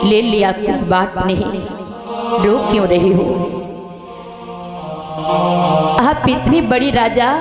ले लिया, कोई बात नहीं, रो क्यों रही हो? आप इतनी बड़ी राजा,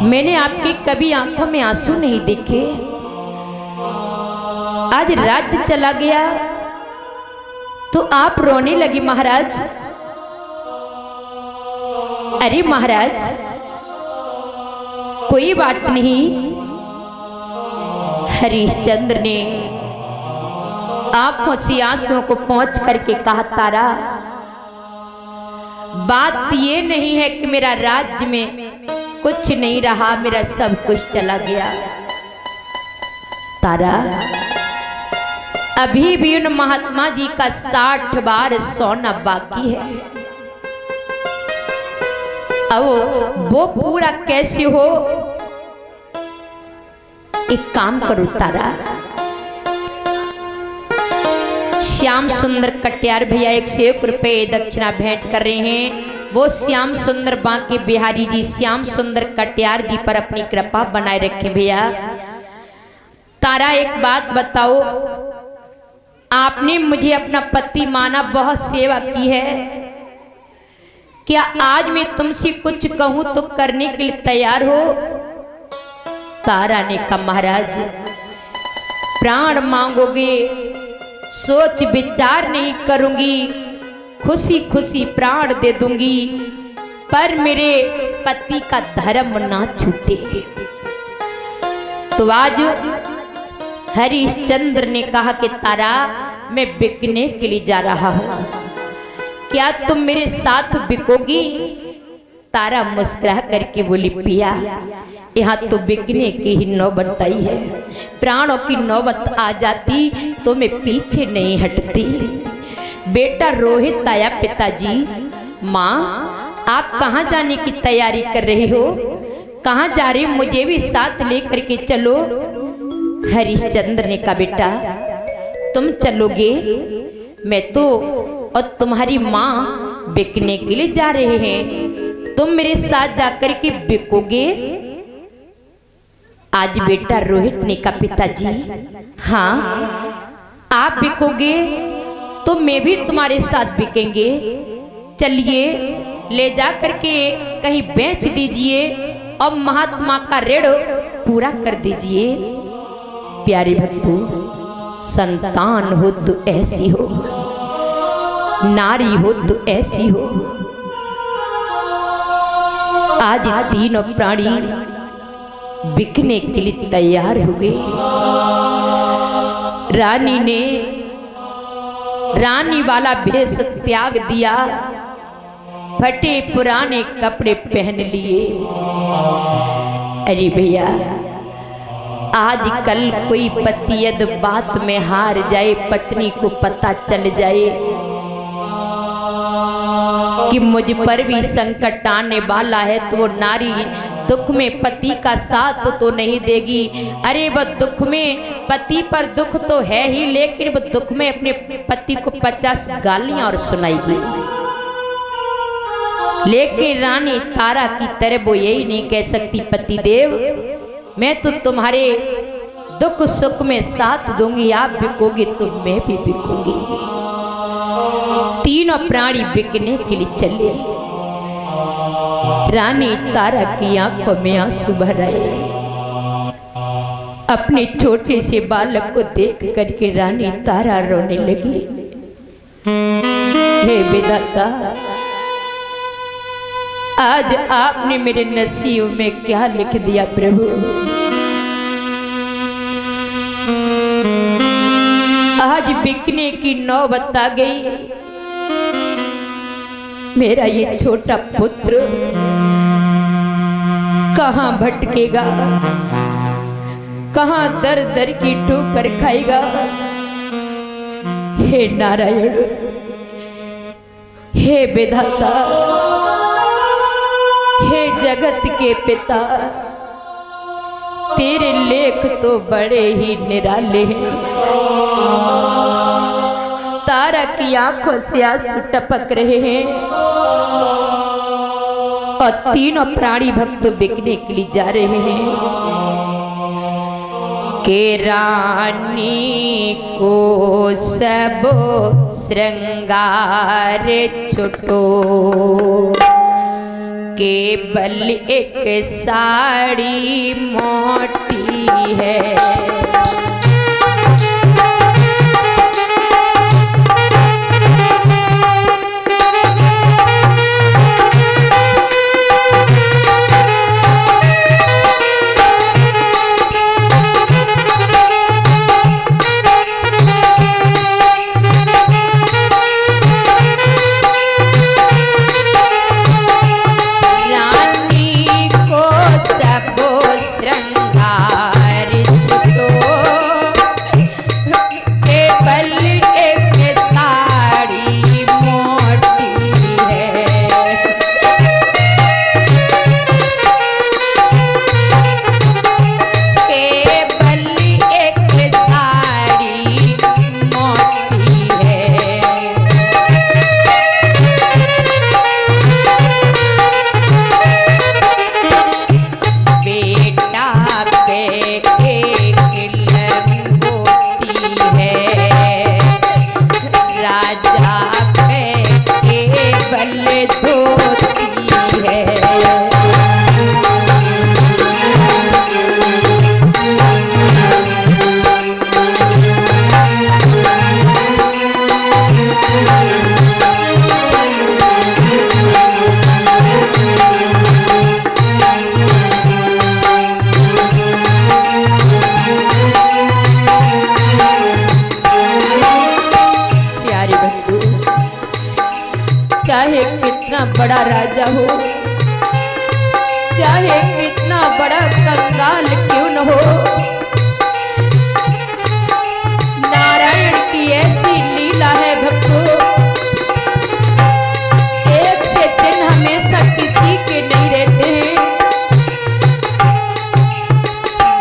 मैंने आपकी कभी आंखों में आंसू नहीं देखे। आज राज्य चला गया तो आप रोने लगी महाराज। अरे महाराज, कोई बात नहीं। हरिश्चंद्र ने आंखों से आंसुओं को पोंछ करके कहा, तारा, बात ये नहीं है कि मेरा राज्य में कुछ नहीं रहा, मेरा सब कुछ चला गया। तारा, अभी भी उन महात्मा जी का 60 बार सोना बाकी है। अब वो पूरा कैसे हो? एक काम करो तारा, श्याम सुंदर कटियार भैया 101 रुपये दक्षिणा भेंट कर रहे हैं। वो श्याम सुंदर बांके बिहारी जी श्याम सुंदर कटियार जी पर अपनी कृपा बनाए रखें भैया। तारा, एक बात बताओ, आपने मुझे अपना पति माना, बहुत सेवा की है, क्या आज मैं तुमसे कुछ कहूं तो करने के लिए तैयार हो? तारा ने कहा, महाराज, प्राण मांगोगे, सोच विचार नहीं करूंगी, खुशी खुशी प्राण दे दूंगी, पर मेरे पति का धर्म ना छूटे। तो आज हरिश्चंद्र ने कहा कि तारा, मैं बिकने के लिए जा रहा हूं, क्या तुम मेरे साथ बिकोगी? तारा मुस्कुरा करके बोली, पिया, यहाँ तो बिकने की ही नौबत आई है, प्राणों की नौबत आ जाती तो मैं पीछे नहीं हटती। बेटा रोहित आया, पिताजी। माँ, आप कहाँ जाने की तैयारी कर रहे हो? कहाँ जा रहे हो? मुझे भी साथ लेकर के चलो। हरिश्चंद्र ने कहा, बेटा तुम चलोगे, मैं तो और तुम्हारी माँ बिकने के लिए जा रहे हैं, तुम मेरे साथ जाकर के बिकोगे? आज बेटा रोहित ने कहा, पिताजी हाँ, आप बिकोगे तो मैं भी तुम्हारे साथ बिकेंगे। चलिए, ले जा करके कहीं बेच दीजिए और महात्मा का ऋण पूरा कर दीजिए। प्यारे भक्तों, संतान हो तो ऐसी हो, नारी हो तो ऐसी हो। आज तीनों प्राणी बिकने के लिए तैयार हुए। रानी ने रानी वाला भेष त्याग दिया, फटे पुराने कपड़े पहन लिए। अरे भैया, आजकल कोई पति यदि बात में हार जाए, पत्नी को पता चल जाए कि मुझ पर भी संकट आने वाला है, तो वो नारी दुख में पति का साथ तो नहीं देगी। अरे वह दुख में पति पर दुख तो है ही, लेकिन वह दुख में अपने पति को 50 गालियां और सुनाएगी। लेकिन रानी तारा की तरह वो यही नहीं कह सकती, पति देव मैं तो तुम्हारे दुख सुख में साथ दूंगी, आप बिकोगे तो मैं भी बिकूंगी। तीनों प्राणी बिकने के लिए चले। रानी तारा की आंखों में आंसू भर आए। अपने छोटे से बालक को देख करके रानी तारा रोने लगी। हे विधाता, आज आपने मेरे नसीब में क्या लिख दिया प्रभु। आज बिकने की नौबत आ गई। मेरा ये छोटा पुत्र कहाँ भटकेगा, कहाँ दर दर की ठोकर खाएगा। हे नारायण, हे विधाता, हे जगत के पिता, तेरे लेख तो बड़े ही निराले हैं। तारा की आंखों से आंसू टपक रहे हैं और तीनों प्राणी भक्त बिकने के लिए जा रहे हैं। के रानी को सब श्रृंगार छुटो, केवल एक साड़ी मोटी है। चाहे कितना बड़ा राजा हो, चाहे कितना बड़ा कंगाल क्यों न हो, नारायण की ऐसी लीला है भक्तों, एक से दिन हमेशा किसी के नहीं रहते हैं।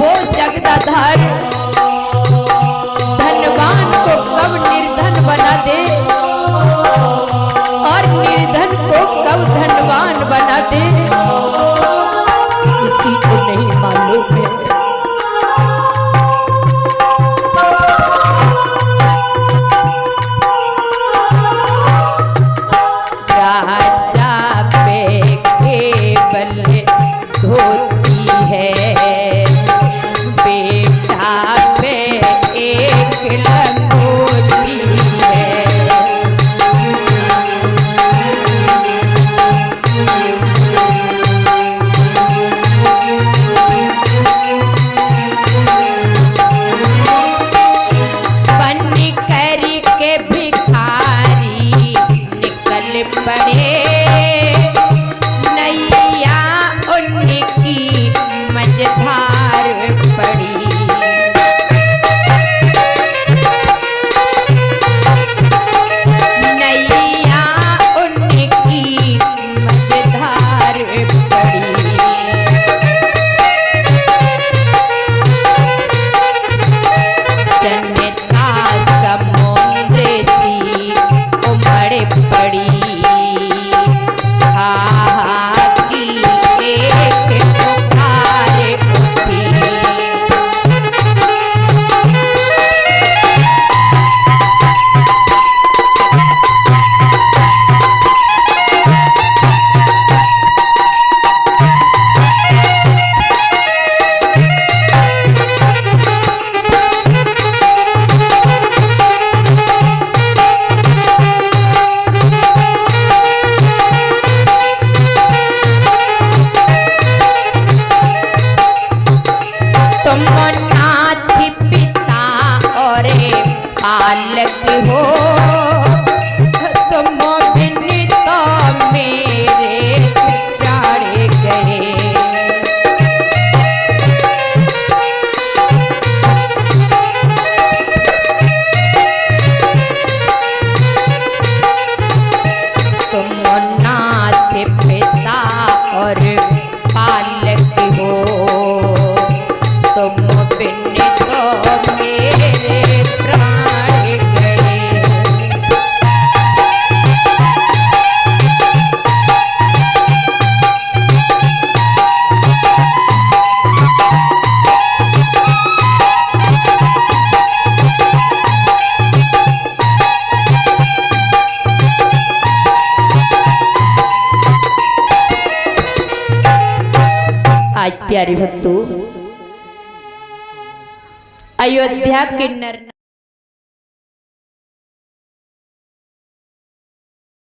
वो जगदाधार धनवान को कब निर्धन बना दे और निर्धन को कब धनवान बना दे, किसी को नहीं मालूम है। राजा पे केवल धोती है, बेटा पे एक लंगोटी है। पड़े नैया उनकी मझधार पड़ी, नैया उनकी मझधार पड़ी। जनता समुद्र सी उमड़ पड़ी, पालक हो तुम बिन तो मेरे प्राण गए। तुम नाथ पिता और पालक हो, तुम बिन तो मेरे प्राण गए। आज प्यारे भक्तों, अयोध्या के नर